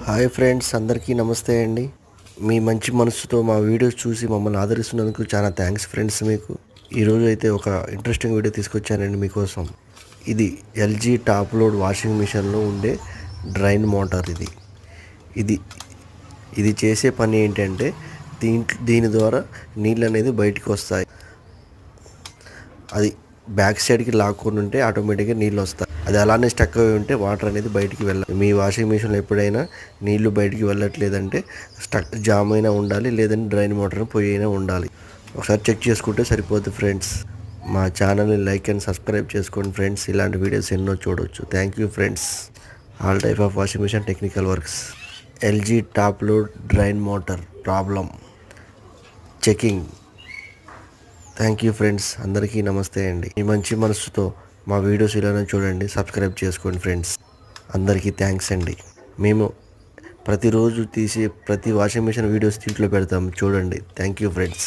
Hi friends, అందరికీ నమస్తే అండి. మీ మంచి మనసుతో మా వీడియోస్ చూసి మమ్మల్ని ఆదరిస్తున్నందుకు చాలా థ్యాంక్స్ ఫ్రెండ్స్. మీకు ఈరోజు అయితే ఒక ఇంట్రెస్టింగ్ వీడియో తీసుకొచ్చానండి మీకోసం. ఇది ఎల్జీ టాప్ లోడ్ వాషింగ్ మిషన్లో ఉండే డ్రైన్ మోటార్. ఇది ఇది చేసే పని ఏంటంటే దీని ద్వారా నీళ్ళు అనేది బయటికి వస్తాయి. అది బ్యాక్ సైడ్కి లాక్కొని ఉంటే ఆటోమేటిక్గా నీళ్ళు వస్తాయి. అది అలానే స్టక్ అయి ఉంటే వాటర్ అనేది బయటికి వెళ్ళాలి. మీ వాషింగ్ మిషన్లో ఎప్పుడైనా నీళ్లు బయటికి వెళ్ళట్లేదంటే జామ్ అయినా ఉండాలి, లేదంటే డ్రైన్ మోటార్ పోయి అయినా ఉండాలి. ఒకసారి చెక్ చేసుకుంటే సరిపోతుంది ఫ్రెండ్స్. మా ఛానల్ని లైక్ అండ్ సబ్స్క్రైబ్ చేసుకోండి ఫ్రెండ్స్. ఇలాంటి వీడియోస్ ఎన్నో చూడవచ్చు. Thank you friends. All type of washing machine technical works. LG top load drain motor problem checking. Thank you friends. అందరికీ నమస్తే అండి. మీ మంచి మనసుతో మా వీడియోస్ ఇలానే చూడండి, సబ్స్క్రైబ్ చేసుకోండి ఫ్రెండ్స్. అందరికీ థ్యాంక్స్ అండి. మేము ప్రతిరోజు తీసి ప్రతి వాషింగ్ మిషన్ వీడియోస్ దీంట్లో పెడతాం, చూడండి. Thank you friends.